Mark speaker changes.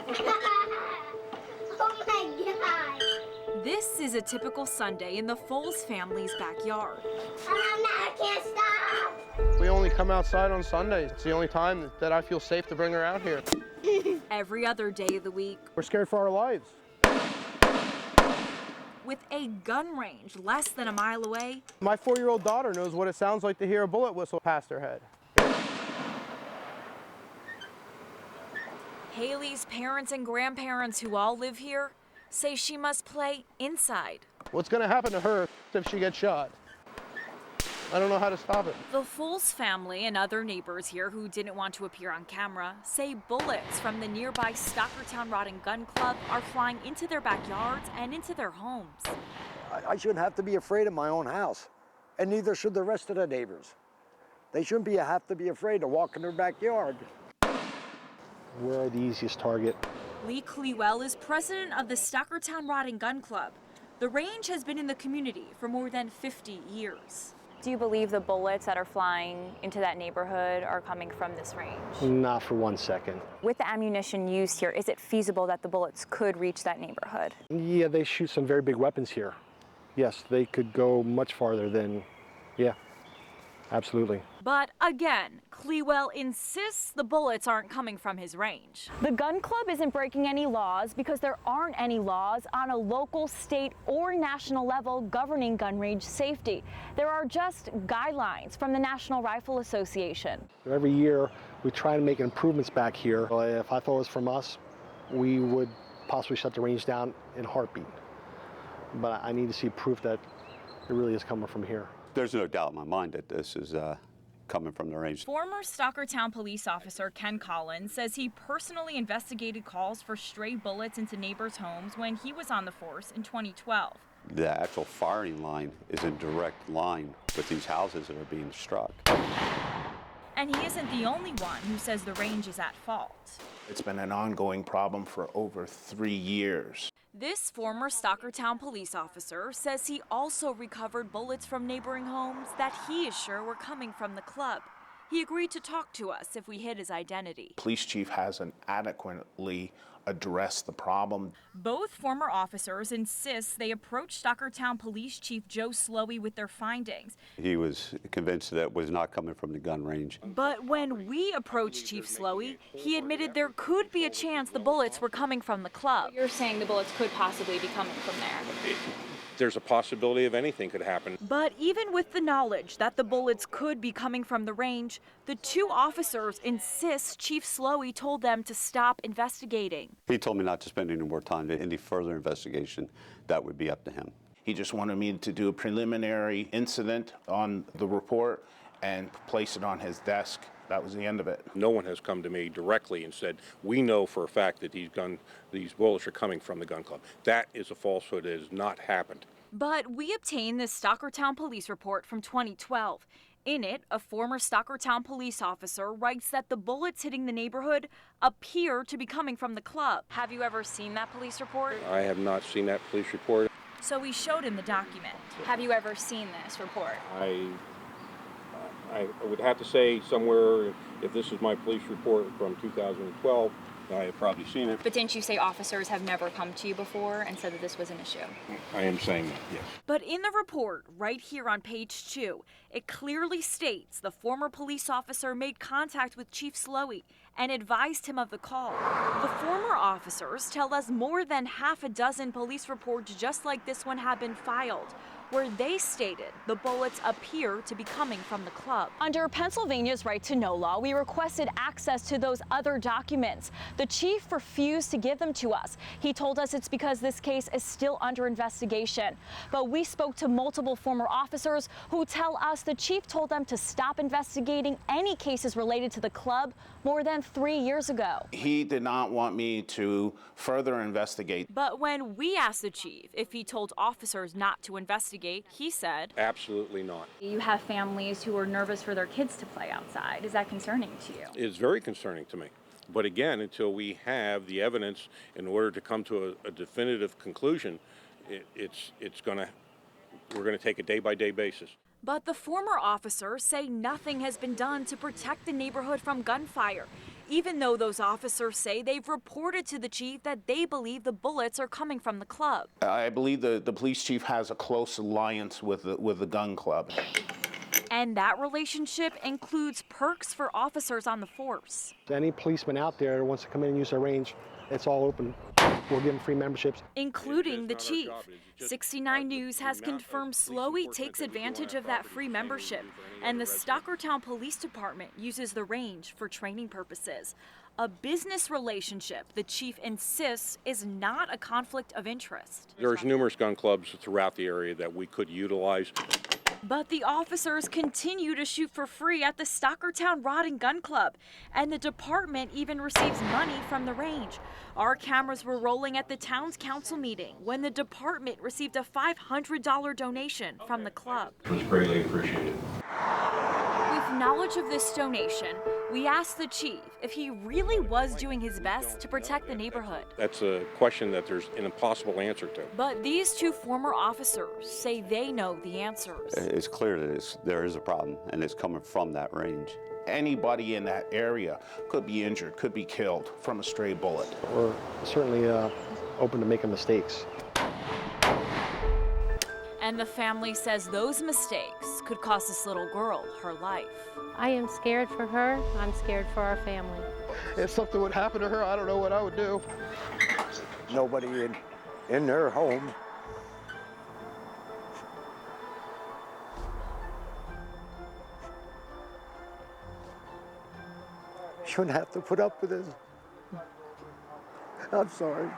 Speaker 1: Oh my God.
Speaker 2: This is a typical Sunday in the Foles family's backyard.
Speaker 1: I can't stop.
Speaker 3: We only come outside on Sundays. It's the only time that I feel safe to bring her out here.
Speaker 2: Every other day of the week,
Speaker 3: We're scared for our lives.
Speaker 2: with a gun range less than a mile away,
Speaker 3: My 4-year-old daughter knows what it sounds like to hear a bullet whistle past her head.
Speaker 2: Haley's parents and grandparents, who all live here, say she must play inside.
Speaker 3: What's going to happen to her if she gets shot? I don't know how to stop it.
Speaker 2: The Foles family and other neighbors here who didn't want to appear on camera say bullets from the nearby Stockertown Rod and Gun Club are flying into their backyards and into their homes.
Speaker 4: I shouldn't have to be afraid of my own house, and neither should the rest of the neighbors. They shouldn't have to be afraid to walk in their backyard.
Speaker 5: We're the easiest target.
Speaker 2: Lee Clewell is president of the Stockertown Rod and Gun Club. The range has been in the community for more than 50 years.
Speaker 6: Do you believe the bullets that are flying into that neighborhood are coming from this range?
Speaker 5: Not for 1 second.
Speaker 6: With the ammunition used here, is it feasible that the bullets could reach that neighborhood?
Speaker 5: Yeah, they shoot some very big weapons here. Yes, they could go much farther than, yeah, absolutely.
Speaker 2: But again, Clewell insists the bullets aren't coming from his range.
Speaker 6: The gun club isn't breaking any laws because there aren't any laws on a local, state, or national level governing gun range safety. There are just guidelines from the National Rifle Association.
Speaker 5: Every year, we try to make improvements back here. If I thought it was from us, we would possibly shut the range down in a heartbeat. But I need to see proof that it really is coming from here.
Speaker 7: There's no doubt in my mind that this is coming from the range.
Speaker 2: Former Stockertown police officer Ken Collins says he personally investigated calls for stray bullets into neighbors' homes when he was on the force in 2012.
Speaker 7: The actual firing line is in direct line with these houses that are being struck.
Speaker 2: And he isn't the only one who says the range is at fault.
Speaker 8: It's been an ongoing problem for over 3 years.
Speaker 2: This former Stockertown police officer says he also recovered bullets from neighboring homes that he is sure were coming from the club. He agreed to talk to us if we hid his identity.
Speaker 8: Police chief hasn't adequately addressed the problem.
Speaker 2: Both former officers insist they approached Stockertown Police Chief Joe Slowey with their findings.
Speaker 7: He was convinced that it was not coming from the gun range.
Speaker 2: But when we approached Chief Slowey, he admitted there could be a chance the bullets were coming from the club.
Speaker 6: You're saying the bullets could possibly be coming from there?
Speaker 9: There's a possibility of anything could happen.
Speaker 2: But even with the knowledge that the bullets could be coming from the range, the two officers insist Chief Slowey told them to stop investigating.
Speaker 7: He told me not to spend any more time. Any further investigation, that would be up to him.
Speaker 8: He just wanted me to do a preliminary incident on the report and place it on his desk. That was the end of it.
Speaker 9: No one has come to me directly and said, we know for a fact that these bullets are coming from the gun club. That is a falsehood. It has not happened.
Speaker 2: But we obtained this Stockertown police report from 2012. In it, a former Stockertown police officer writes that the bullets hitting the neighborhood appear to be coming from the club. Have you ever seen that police report?
Speaker 9: I have not seen that police report.
Speaker 2: So we showed him the document.
Speaker 6: Have you ever seen this report?
Speaker 9: I would have to say somewhere, if this is my police report from 2012, I have probably seen it.
Speaker 6: But didn't you say officers have never come to you before and said that this was an issue?
Speaker 9: I am saying that, yes.
Speaker 2: But in the report, right here on page 2, it clearly states the former police officer made contact with Chief Slowey and advised him of the call. The former officers tell us more than half a dozen police reports just like this one have been filed, where they stated the bullets appear to be coming from the club.
Speaker 6: Under Pennsylvania's right to know law, we requested access to those other documents. The chief refused to give them to us. He told us it's because this case is still under investigation. But we spoke to multiple former officers who tell us the chief told them to stop investigating any cases related to the club more than 3 years ago.
Speaker 8: He did not want me to further investigate.
Speaker 2: But when we asked the chief if he told officers not to investigate, he said,
Speaker 9: Absolutely not.
Speaker 6: You have families who are nervous for their kids to play outside. Is that concerning to you?
Speaker 9: It's very concerning to me. But again, until we have the evidence in order to come to a definitive conclusion, we're going to take a day-by-day basis.
Speaker 2: But the former officers say nothing has been done to protect the neighborhood from gunfire. even though those officers say they've reported to the chief that they believe the bullets are coming from the club.
Speaker 8: I believe the police chief has a close alliance with the gun club.
Speaker 2: And that relationship includes perks for officers on the force.
Speaker 5: Any policeman out there that wants to come in and use our range, it's all open. We'll give them free memberships.
Speaker 2: Including the chief. 69 News has confirmed Slowey takes advantage of that free membership, and the Stockertown Police Department uses the range for training purposes. A business relationship the chief insists is not a conflict of interest.
Speaker 9: There's numerous gun clubs throughout the area that we could utilize.
Speaker 2: But the officers continue to shoot for free at the Stockertown Rod and Gun Club, and the department even receives money from the range. Our cameras were rolling at the town's council meeting when the department received a $500 donation from the club.
Speaker 9: It was greatly appreciated.
Speaker 2: With knowledge of this donation, we asked the chief if he really was doing his best to protect the neighborhood.
Speaker 9: That's a question that there's an impossible answer to.
Speaker 2: But these two former officers say they know the answers.
Speaker 7: It's clear that there is a problem, and it's coming from that range.
Speaker 8: Anybody in that area could be injured, could be killed from a stray bullet.
Speaker 5: We're certainly open to making mistakes.
Speaker 2: And the family says those mistakes could cost this little girl her life.
Speaker 10: I am scared for her. I'm scared for our family.
Speaker 3: If something would happen to her, I don't know what I would do.
Speaker 4: Nobody in their home. Shouldn't have to put up with this. I'm sorry.